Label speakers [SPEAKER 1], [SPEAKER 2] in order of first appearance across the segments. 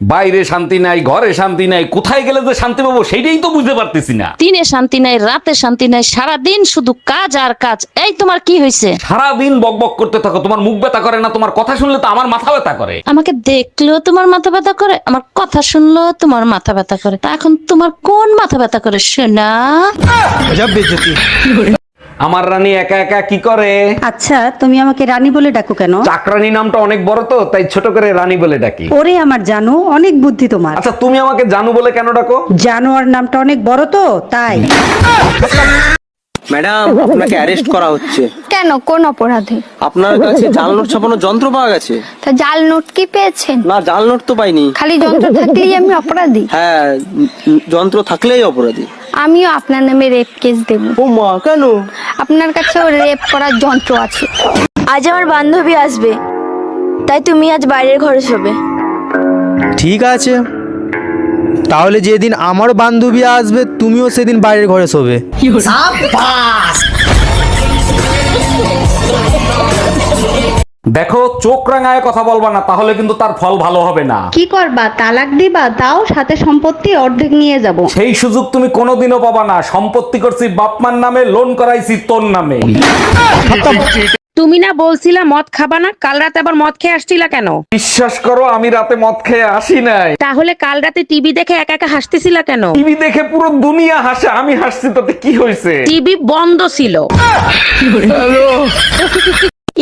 [SPEAKER 1] বাইরে শান্তি নাই, ঘরে শান্তি নাই, কোথায় গেলে যে শান্তি পাবো সেইটাই তো বুঝতে পারতেছি না।
[SPEAKER 2] দিনে শান্তি নাই, রাতে শান্তি নাই, সারাদিন শুধু কাজ আর কাজ। এই তোমার কি হয়েছে?
[SPEAKER 1] সারাদিন বকবক করতে থাকো, তোমার মুখ ব্যথা করে না? তোমার কথা শুনলে তো আমার মাথা ব্যথা করে।
[SPEAKER 2] আমাকে দেখলেও তোমার মাথা ব্যথা করে, আমার কথা শুনলেও তোমার মাথা ব্যথা করে। তা এখন তোমার কোন মাথা ব্যথা করে শোনা?
[SPEAKER 1] আমার রানী একা একা কি করে?
[SPEAKER 3] আচ্ছা, তুমি আমাকে রানী বলে ডাকো কেন?
[SPEAKER 1] চাকরানী নামটা অনেক বড় তো, তাই ছোট করে রানী বলে ডাকি।
[SPEAKER 3] ওরে আমার জানো, অনেক বুদ্ধি তোমার।
[SPEAKER 1] আচ্ছা, তুমি আমাকে জানু বলে কেন ডাকো?
[SPEAKER 3] জানোয়ার নামটা অনেক বড় তো, তাই।
[SPEAKER 4] ম্যাডাম, আপনাকে অ্যারেস্ট করা হচ্ছে।
[SPEAKER 5] কেন, কোন অপরাধে?
[SPEAKER 4] আপনার কাছে জাল নোট ছাপানোর যন্ত্র পাওয়া গেছে।
[SPEAKER 5] তা জাল নোট কি পেয়েছেন?
[SPEAKER 4] না, জাল নোট তো পাইনি।
[SPEAKER 5] খালি যন্ত্র থাকলেই আমি অপরাধী?
[SPEAKER 4] হ্যাঁ, যন্ত্র থাকলেই অপরাধী।
[SPEAKER 5] আমিও আপনার নামে রেপ কেস দেব।
[SPEAKER 4] ও মা, কেন?
[SPEAKER 5] আপনার কাছেও রেপ করার যন্ত্র আছে।
[SPEAKER 6] আজ আমার বান্ধবী আসবে, তাই তুমি আজ বাইরের ঘরে শোবে।
[SPEAKER 7] ঠিক আছে, তাহলে যেদিন আমার বান্ধবী আসবে তুমিও সেদিন বাইরের ঘরে শোবে।
[SPEAKER 1] দেখো, চোখ রাঙায় কথা বলবা না, তাহলে কিন্তু তার ফল ভালো হবে না।
[SPEAKER 3] কি করবা, তালাক দিবা? তাও সাথে সম্পত্তি অর্ধেক নিয়ে যাব।
[SPEAKER 1] সেই সুযোগ তুমি কোনোদিনও পাবা না। সম্পত্তি করছি বাপমার নামে, লোন করাইছি তোর নামে।
[SPEAKER 8] তুমি না বলছিলা মদ খাবা না, কাল রাতে আবার মদ খেয়ে আসছিলা কেন?
[SPEAKER 1] বিশ্বাস করো, আমি রাতে মদ খেয়ে আসি নাই।
[SPEAKER 8] তাহলে কাল রাতে টিভি দেখে একা একা হাসতেছিলা কেন?
[SPEAKER 1] টিভি দেখে পুরো দুনিয়া হাসে, আমি হাসছি তাতে কি হয়েছে?
[SPEAKER 8] টিভি বন্ধ ছিল।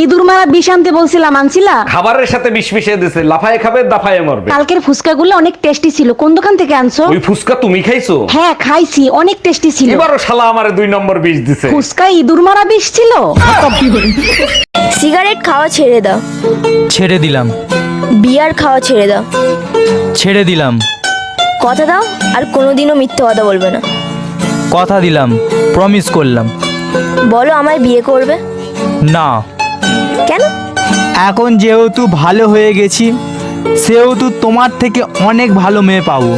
[SPEAKER 6] ইঁদুর মারা বিষ আনতে বলছিলাম, আনছিলা?
[SPEAKER 1] খাবারের সাথে বিষ মিশিয়ে দিছে, লাফায় খাবে দাফায় মরবে।
[SPEAKER 6] কালকের ফুচকাগুলো অনেক টেস্টি ছিল, কোন দোকান থেকে আনছো?
[SPEAKER 1] ওই ফুসকা তুমি খাইছো?
[SPEAKER 6] হ্যাঁ খাইছি, অনেক টেস্টি ছিল।
[SPEAKER 1] এবারও শালা আমারে 2 নম্বর বিষ দিছে।
[SPEAKER 6] ফুচকা ইঁদুর মারা বিষ ছিল। সিগারেট খাওয়া ছেড়ে দাও।
[SPEAKER 7] ছেড়ে দিলাম।
[SPEAKER 6] বিয়ার খাওয়া ছেড়ে দাও।
[SPEAKER 7] ছেড়ে দিলাম।
[SPEAKER 6] কথা দাও আর কোনোদিনও মিথ্যে কথা বলবে না।
[SPEAKER 7] কথা দিলাম, প্রমিস করলাম।
[SPEAKER 6] বলো আমায় বিয়ে করবে?
[SPEAKER 7] না।
[SPEAKER 6] কেন?
[SPEAKER 7] এখন যেহেতু ভালো হয়ে গেছি, সেহেতু তোমার থেকে অনেক ভালো মেয়ে পাবো,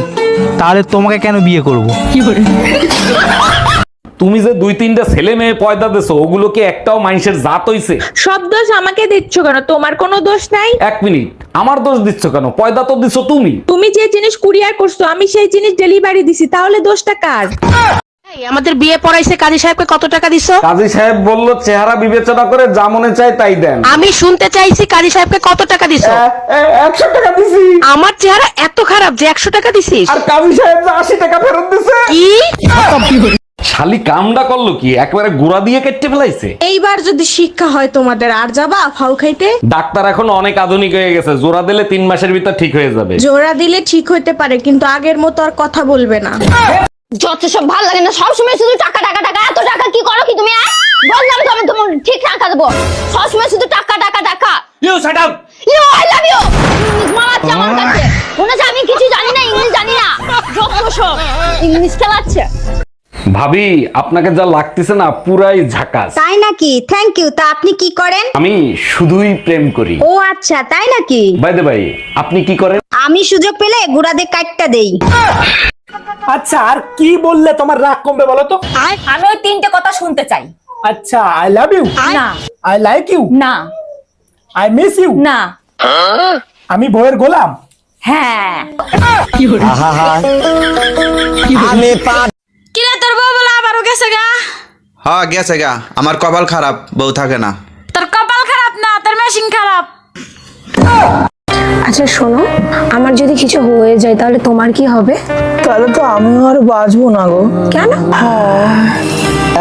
[SPEAKER 7] তাহলে তোমাকে কেন বিয়ে করব?
[SPEAKER 1] তুমি যে 2-3টা ছেলে মেয়ে পয়দা দিছো, ওগুলো কি একটাও মানুষের জাত হইছে?
[SPEAKER 8] সব দোষ আমাকে দিচ্ছ কেন? তোমার কোনো দোষ নাই।
[SPEAKER 1] 1 মিনিট, আমার দোষ দিচ্ছ কেন? পয়দা তো দিছো তুমি।
[SPEAKER 8] তুমি যে জিনিস কুরিয়ার করছো আমি সেই জিনিস ডেলিভারি দিছি, তাহলে দোষটা কার? আমাদের বিয়ে পড়াইছে, কাজী সাহেবকে কত টাকা দিছো?
[SPEAKER 1] কাজী সাহেব বলল চেহারা বিবেচনা করে যা মনে চায় তাই দেন।
[SPEAKER 8] আমি শুনতে চাইছি কাজী সাহেবকে কত টাকা দিছো?
[SPEAKER 1] 100 টাকা দিছি।
[SPEAKER 8] আমার চেহারা এত খারাপ যে 100 টাকা দিছিস?
[SPEAKER 1] আর কাজী সাহেব যে 80 টাকা ফেরত দিছে।
[SPEAKER 8] কি?
[SPEAKER 1] শালি কামডা করলো কি, একবারে গুড়া দিয়ে কেটে ফেলাইছে।
[SPEAKER 8] এইবার যদি শিক্ষা হয় তোমাদের, আর যাবা ফাউ খাইতে?
[SPEAKER 1] ডাক্তার এখন অনেক আধুনিক হয়ে গেছে, জোড়া দিলে 3 মাসের ভিতর ঠিক হয়ে যাবে।
[SPEAKER 8] জোড়া দিলে ঠিক হইতে পারে, কিন্তু আগের মতো আর কথা বলবে না।
[SPEAKER 5] যত সব ভালো লাগে না, সবসময় শুধু টাকা টাকা টাকা। এত টাকা কি করো কি তুমি? বললাম তো আমি তোমার ঠিক টাকা দেবো, সবসময় শুধু টাকা টাকা টাকা।
[SPEAKER 4] You shut up.
[SPEAKER 5] You I love you. English মারাচ্ছে আমার কাছে, মনে হচ্ছে আমি কিছু জানি না, ইংলিশ জানি না। যত সব ইংলিশ খেলাচ্ছে।
[SPEAKER 1] ভাবি, আপনাকে যা লাগতেছে না পুরাই ঝাকাস।
[SPEAKER 3] তাই নাকি? Thank you. তা আপনি কি করেন?
[SPEAKER 1] আমি শুধুই প্রেম করি।
[SPEAKER 3] ও আচ্ছা, তাই নাকি?
[SPEAKER 1] বাই দ্য বাই, আপনি কি করেন?
[SPEAKER 3] আমি সুযোগ পেলে গুড়াতে কাটটা দেই।
[SPEAKER 9] আচ্ছা, আর কি বললে তোমার রাগ কমবে বলো তো?
[SPEAKER 10] আমি ওই 3টে কথা শুনতে চাই।
[SPEAKER 9] আচ্ছা, আই লাভ ইউ।
[SPEAKER 10] না।
[SPEAKER 9] I like you.
[SPEAKER 10] না।
[SPEAKER 9] I miss you.
[SPEAKER 10] না।
[SPEAKER 9] আমি বইয়ের গোলাম।
[SPEAKER 10] হ্যাঁ।
[SPEAKER 6] কিরে তোর বউ বলে আবারও গেছে গা?
[SPEAKER 11] হ্যাঁ গেছে গা, আমার কপাল খারাপ, বউ থাকে না।
[SPEAKER 6] তোর কপাল খারাপ না, তোর মেশিন খারাপ।
[SPEAKER 12] আচ্ছা শোনো, আমার যদি কিছু হয়ে যায় তাহলে তোমার কি হবে?
[SPEAKER 9] তাহলে তো আমি আর বাঁচবো না গো।
[SPEAKER 12] কেন?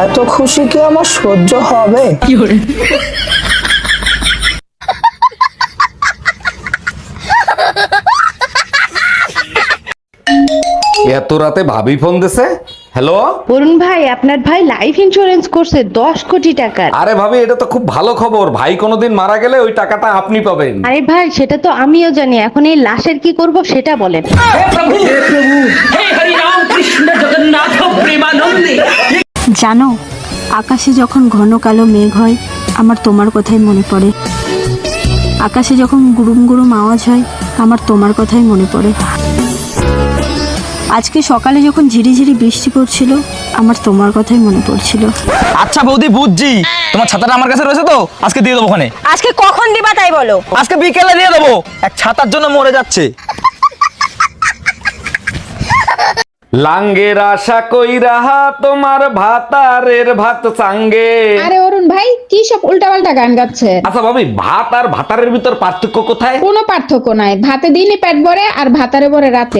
[SPEAKER 9] এত খুশি কি আমার সহ্য হবে?
[SPEAKER 1] এত রাতে ভাবি ফোন দিছে। হ্যালো
[SPEAKER 8] অরুণ ভাই, আপনার ভাই লাইফ ইন্স্যুরেন্স করছে 10 কোটি টাকার।
[SPEAKER 1] আরে ভাবি, এটা তো খুব ভালো খবর। ভাই কোনোদিন মারা গেলে ওই টাকাটা আপনি পাবেন।
[SPEAKER 8] আরে ভাই, সেটা তো আমিও জানি, এখন এই লাশের কি করব সেটা বলেন।
[SPEAKER 12] জানো, আকাশে যখন ঘন কালো মেঘ হয় আমার তোমার কথাই মনে পড়ে। আকাশে যখন গুরুম গুরুম আওয়াজ হয় আমার তোমার কথাই মনে পড়ে। আজকে সকালে যখন ঝিরিঝিরি বৃষ্টি পড়ছিল আমার তোমার কথাই মনে পড়ছিল।
[SPEAKER 7] আচ্ছা বৌদি, বুঝছি তোমার ছাতাটা আমার কাছে রয়েছে তো, আজকে দিয়ে দেবো। ওখানে
[SPEAKER 6] আজকে কখন দিবা তাই বলো।
[SPEAKER 7] আজকে বিকেলে দিয়ে দেবো, এক ছাতার জন্য মরে যাচ্ছে।
[SPEAKER 1] লাঙ্গের আশা কইরা তোমার ভাতারের ভাত চাঙ্গে।
[SPEAKER 8] আরে অরুণ ভাই কি সব উল্টাপাল্টা গান গাচ্ছে?
[SPEAKER 1] আচ্ছা ভাবি, ভাত আর ভাতারের ভিতর পার্থক্য কোথায়?
[SPEAKER 8] কোনো পার্থক্য নাই, ভাতে দিনে পেট ভরে আর ভাতারে ভরে রাতে।